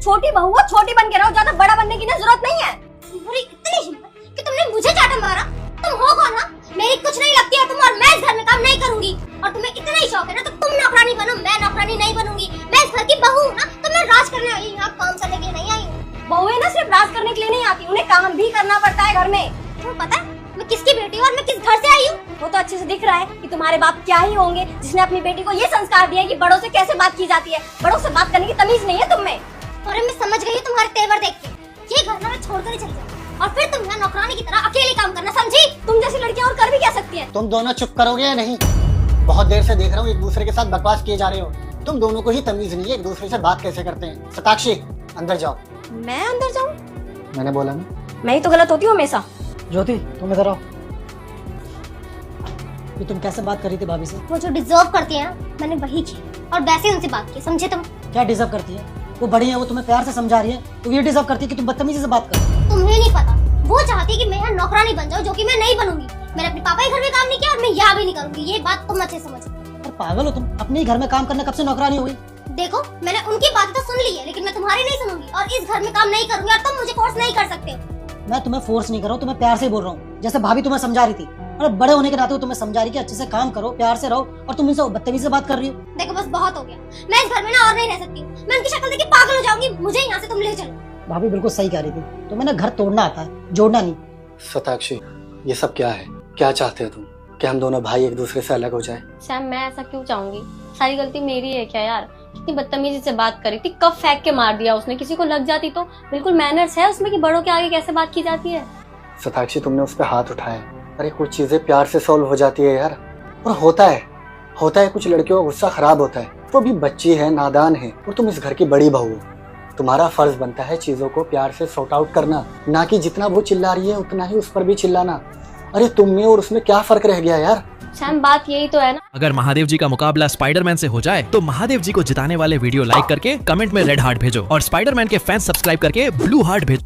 छोटी बहू हो, छोटी बन के रहो, ज्यादा बड़ा बनने की ना जरूरत नहीं है। तुम्हारी इतनी हिम्मत कि तुमने मुझे चाटा मारा। तुम हो कौन? ना मेरी कुछ नहीं लगती है तुम, और मैं इस घर में काम नहीं करूंगी। और तुम्हें इतना ही शौक है ना तो तुम नौकरानी बनो, मैं नौकरानी नहीं बनूंगी। मैं इस घर की बहू हूँ ना, तो मैं राज करने आई हूँ, यहाँ काम करने के लिए नहीं आई हूँ। बहुएं ना सिर्फ राज करने के लिए नहीं आती, उन्हें काम भी करना पड़ता है घर में। तुम्हें पता है मैं किसकी बेटी हूँ और मैं किस घर से आई हूँ? वो तो अच्छे से दिख रहा है कि तुम्हारे बाप क्या ही होंगे, जिसने अपनी बेटी को ये संस्कार दिया है कि बड़ों से कैसे बात की जाती है। बड़ों से बात करने की तमीज नहीं है तुम में। और मैं समझ गई हूँ तुम्हारे तेवर देख के, ये घर ना मैं छोड़कर ही चली जाऊँ और फिर तुम यहाँ नौकरानी की तरह अकेले काम करना, समझी? तुम जैसी लड़कियां और कर भी क्या सकती हैं? तुम दोनों चुप करोगे या नहीं? बहुत देर से देख रहा हूँ एक दूसरे के साथ बकवास किए जा रहे हो। तुम दोनों को ही तमीज नहीं है एक दूसरे से बात कैसे करते हैं। शताक्षी अंदर जाओ। मैं अंदर जाऊँ? मैंने बोला ना। मैं ही तो गलत होती हूँ हमेशा। ज्योति तुम इधर आओ। ये तुम कैसे बात कर रही थी भाभी से? वो जो डिजर्व करती है ना मैंने वही किया और वैसे ही उनसे बात की, समझे तुम? क्या डिजर्व करती है? वो बड़ी है, वो तुम्हें प्यार से समझा रही है, तो ये डिजर्व करती है कि तुम बदतमीजी से बात करो। तुम्हें नहीं पता, वो चाहती है कि मैं यहाँ नौकरानी बन जाऊँ, जो कि मैं नहीं बनूंगी। मैंने अपने पापा के घर में काम नहीं किया और मैं यहाँ भी नहीं करूंगी, ये बात तुम अच्छे समझो। पर पागल हो तुम, अपने ही घर में काम करना कब से नौकरानी हो गई? देखो मैंने उनकी बातें तो सुन ली है, लेकिन मैं तुम्हारी नहीं सुनूंगी और इस घर में काम नहीं करूंगी और तुम मुझे फोर्स नहीं कर सकते हो। मैं तुम्हें फोर्स नहीं कर रहा हूँ, तुम्हें प्यार से बोल रहा हूँ, जैसे भाभी तुम्हें समझा रही थी। अरे बड़े होने के नाते वो तुम्हें समझा रही कि अच्छे से काम करो, प्यार से रहो, और तुम इनसे बदतमीजी से बात कर रही हो। देखो बस बहुत हो गया, मैं इस घर में ना और नहीं रह सकती हूँ। मैं उनकी शक्ल देख के पागल हो जाऊंगी, मुझे यहाँ से तुम ले चलो। भाभी बिल्कुल सही कह रही थी, तुम्हें ना घर तोड़ना आता है, जोड़ना नहीं। शताक्षी ये सब क्या है? क्या चाहते हो तुम? क्या हम दोनों भाई एक दूसरे से अलग हो जाए? सैम मैं ऐसा क्यों चाहूंगी? सारी गलती मेरी है क्या यार? कितनी बदतमीजी से बात करी थी, कब फेंक के मार दिया उसने। किसी को लग जाती तो बिल्कुल मैनर्स है उसमें कि बड़ों के आगे कैसे बात की जाती है। शताक्षी तुमने उस पर हाथ उठाया। अरे कुछ चीजें प्यार से सॉल्व हो जाती है यार। और होता है कुछ लड़कियों का गुस्सा खराब होता है, वो भी बच्ची है, नादान है, और तुम इस घर की बड़ी बहू हो। तुम्हारा फर्ज बनता है चीजों को प्यार से सॉर्ट आउट करना, ना कि जितना वो चिल्ला रही है उतना ही उस पर भी चिल्लाना। अरे तुम में और उसमें क्या फर्क रह गया यार? सैम बात यही तो है ना। अगर महादेव जी का मुकाबला स्पाइडरमैन से हो जाए तो महादेव जी को जिताने वाले वीडियो लाइक करके कमेंट में रेड हार्ट भेजो और स्पाइडरमैन के फैंस सब्सक्राइब करके ब्लू हार्ट भेजो।